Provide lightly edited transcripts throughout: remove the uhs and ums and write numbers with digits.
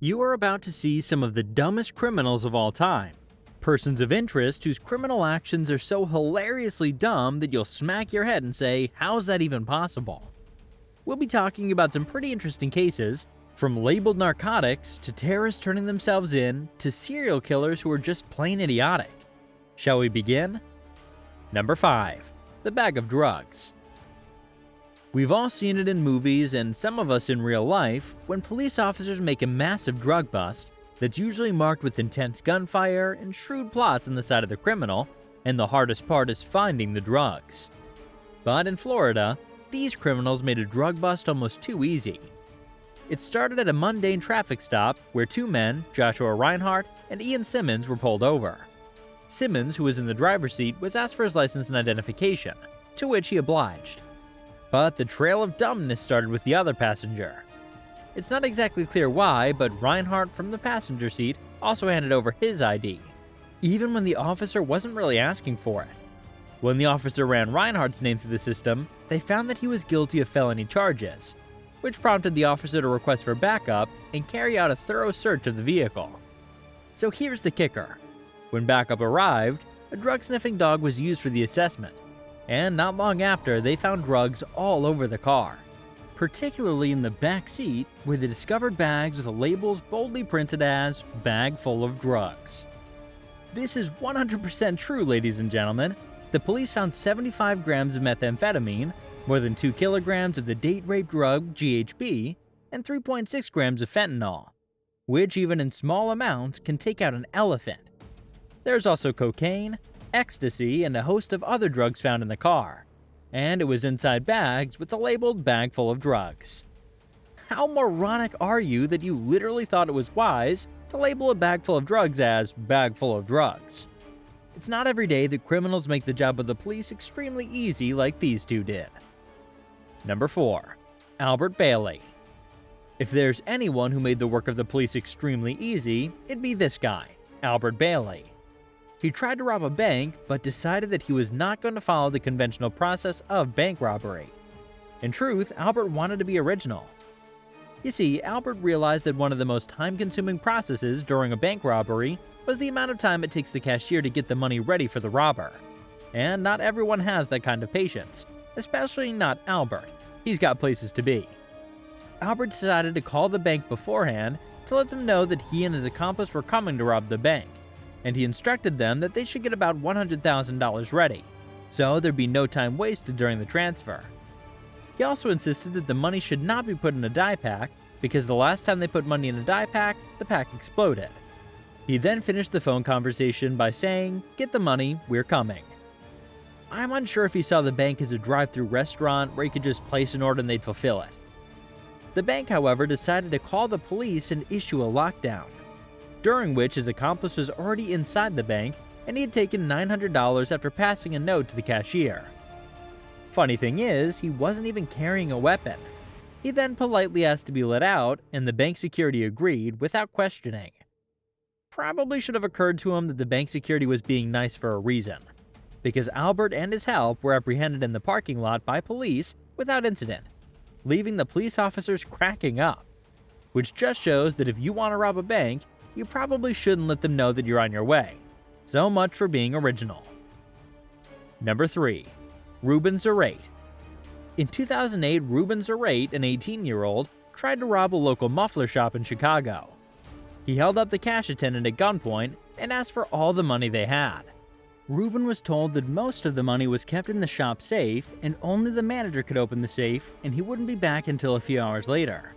You are about to see some of the dumbest criminals of all time. Persons of interest whose criminal actions are so hilariously dumb that you'll smack your head and say, how's that even possible? We'll be talking about some pretty interesting cases, from labeled narcotics to terrorists turning themselves in to serial killers who are just plain idiotic. Shall we begin? Number 5. The bag of drugs. We've all seen it in movies and some of us in real life when police officers make a massive drug bust that's usually marked with intense gunfire and shrewd plots on the side of the criminal, and the hardest part is finding the drugs. But in Florida, these criminals made a drug bust almost too easy. It started at a mundane traffic stop where two men, Joshua Reinhardt and Ian Simmons, were pulled over. Simmons, who was in the driver's seat, was asked for his license and identification, to which he obliged. But the trail of dumbness started with the other passenger. It's not exactly clear why, but Reinhardt from the passenger seat also handed over his ID, even when the officer wasn't really asking for it. When the officer ran Reinhardt's name through the system, they found that he was guilty of felony charges, which prompted the officer to request for backup and carry out a thorough search of the vehicle. So here's the kicker. When backup arrived, a drug-sniffing dog was used for the assessment, and not long after, they found drugs all over the car, particularly in the back seat where they discovered bags with labels boldly printed as "bag full of drugs." This is 100% true, ladies and gentlemen. The police found 75 grams of methamphetamine, more than 2 kilograms of the date-rape drug GHB, and 3.6 grams of fentanyl, which even in small amounts can take out an elephant. There's also cocaine, ecstasy, and a host of other drugs found in the car, and it was inside bags with the labeled "bag full of drugs." How moronic are you that you literally thought it was wise to label a bag full of drugs as "bag full of drugs"? It's not every day that criminals make the job of the police extremely easy like these two did. Number 4. Albert Bailey. If there's anyone who made the work of the police extremely easy, it'd be this guy, Albert Bailey. He tried to rob a bank, but decided that he was not going to follow the conventional process of bank robbery. In truth, Albert wanted to be original. You see, Albert realized that one of the most time-consuming processes during a bank robbery was the amount of time it takes the cashier to get the money ready for the robber. And not everyone has that kind of patience, especially not Albert. He's got places to be. Albert decided to call the bank beforehand to let them know that he and his accomplice were coming to rob the bank, and he instructed them that they should get about $100,000 ready, so there'd be no time wasted during the transfer. He also insisted that the money should not be put in a die pack, because the last time they put money in a die pack, the pack exploded. He then finished the phone conversation by saying, "Get the money, we're coming." I'm unsure if he saw the bank as a drive-through restaurant where he could just place an order and they'd fulfill it. The bank, however, decided to call the police and issue a lockdown, during which his accomplice was already inside the bank and he had taken $900 after passing a note to the cashier. Funny thing is, he wasn't even carrying a weapon. He then politely asked to be let out, and the bank security agreed without questioning. Probably should have occurred to him that the bank security was being nice for a reason, because Albert and his help were apprehended in the parking lot by police without incident, leaving the police officers cracking up, which just shows that if you want to rob a bank, you probably shouldn't let them know that you're on your way. So much for being original. Number 3. Ruben Zarate. In 2008, Ruben Zarate, an 18-year-old, tried to rob a local muffler shop in Chicago. He held up the cash attendant at gunpoint and asked for all the money they had. Ruben was told that most of the money was kept in the shop safe and only the manager could open the safe, and he wouldn't be back until a few hours later.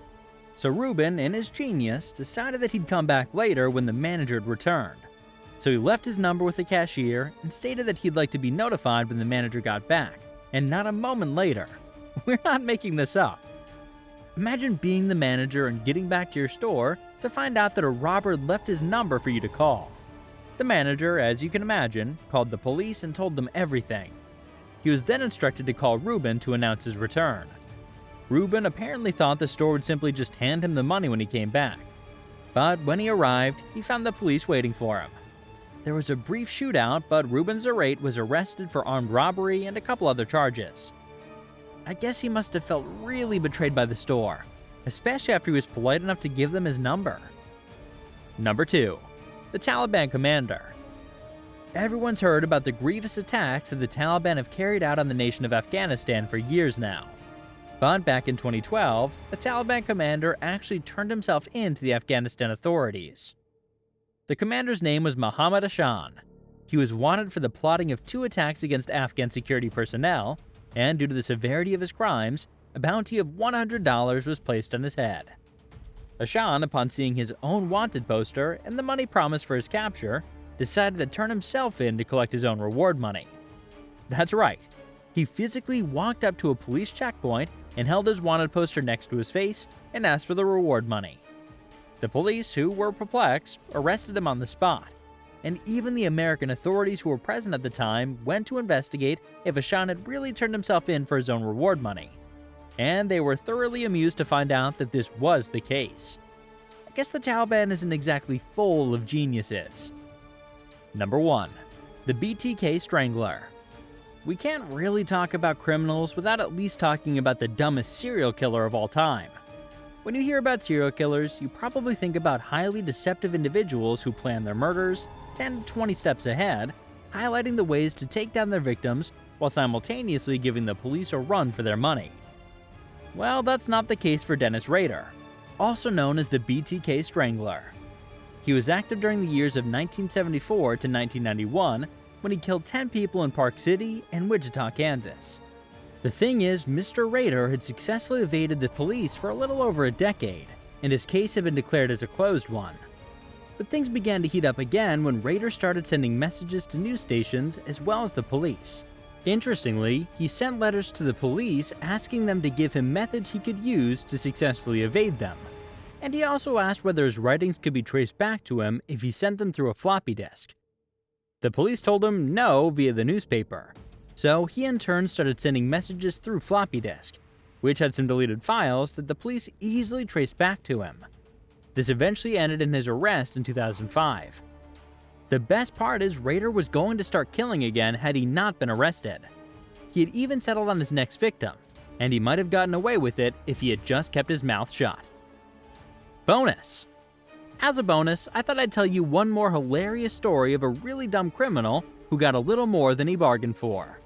So Ruben, in his genius, decided that he'd come back later when the manager had returned. So he left his number with the cashier and stated that he'd like to be notified when the manager got back, and not a moment later. We're not making this up. Imagine being the manager and getting back to your store to find out that a robber had left his number for you to call. The manager, as you can imagine, called the police and told them everything. He was then instructed to call Ruben to announce his return. Ruben apparently thought the store would simply just hand him the money when he came back. But when he arrived, he found the police waiting for him. There was a brief shootout, but Ruben Zarate was arrested for armed robbery and a couple other charges. I guess he must have felt really betrayed by the store, especially after he was polite enough to give them his number. Number 2. The Taliban Commander. Everyone's heard about the grievous attacks that the Taliban have carried out on the nation of Afghanistan for years now. But back in 2012, the Taliban commander actually turned himself in to the Afghanistan authorities. The commander's name was Mohammed Ashan. He was wanted for the plotting of 2 attacks against Afghan security personnel, and due to the severity of his crimes, a bounty of $100 was placed on his head. Ashan, upon seeing his own wanted poster and the money promised for his capture, decided to turn himself in to collect his own reward money. That's right, he physically walked up to a police checkpoint and held his wanted poster next to his face and asked for the reward money. The police, who were perplexed, arrested him on the spot, and even the American authorities who were present at the time went to investigate if Ashan had really turned himself in for his own reward money. And they were thoroughly amused to find out that this was the case. I guess the Taliban isn't exactly full of geniuses. Number 1. The BTK Strangler. We can't really talk about criminals without at least talking about the dumbest serial killer of all time. When you hear about serial killers, you probably think about highly deceptive individuals who plan their murders 10 to 20 steps ahead, highlighting the ways to take down their victims while simultaneously giving the police a run for their money. Well, that's not the case for Dennis Rader, also known as the BTK Strangler. He was active during the years of 1974 to 1991 when he killed 10 people in Park City and Wichita, Kansas. The thing is, Mr. Rader had successfully evaded the police for a little over a decade, and his case had been declared as a closed one. But things began to heat up again when Rader started sending messages to news stations as well as the police. Interestingly, he sent letters to the police asking them to give him methods he could use to successfully evade them. And he also asked whether his writings could be traced back to him if he sent them through a floppy disk. The police told him no via the newspaper, so he in turn started sending messages through floppy disk, which had some deleted files that the police easily traced back to him. This eventually ended in his arrest in 2005. The best part is Rader was going to start killing again had he not been arrested. He had even settled on his next victim, and he might have gotten away with it if he had just kept his mouth shut. Bonus! As a bonus, I thought I'd tell you one more hilarious story of a really dumb criminal who got a little more than he bargained for.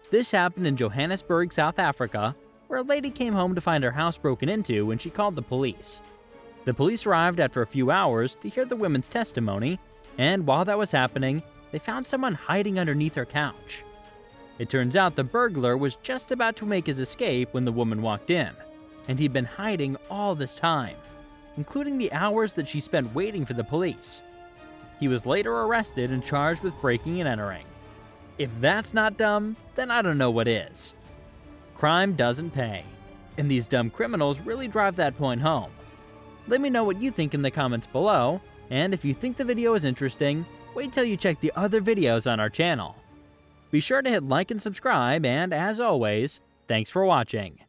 This happened in Johannesburg, South Africa, where a lady came home to find her house broken into when she called the police. The police arrived after a few hours to hear the woman's testimony, and while that was happening, they found someone hiding underneath her couch. It turns out the burglar was just about to make his escape when the woman walked in, and he'd been hiding all this time, including the hours that she spent waiting for the police. He was later arrested and charged with breaking and entering. If that's not dumb, then I don't know what is. Crime doesn't pay, and these dumb criminals really drive that point home. Let me know what you think in the comments below, and if you think the video is interesting, wait till you check the other videos on our channel. Be sure to hit like and subscribe, and as always, thanks for watching.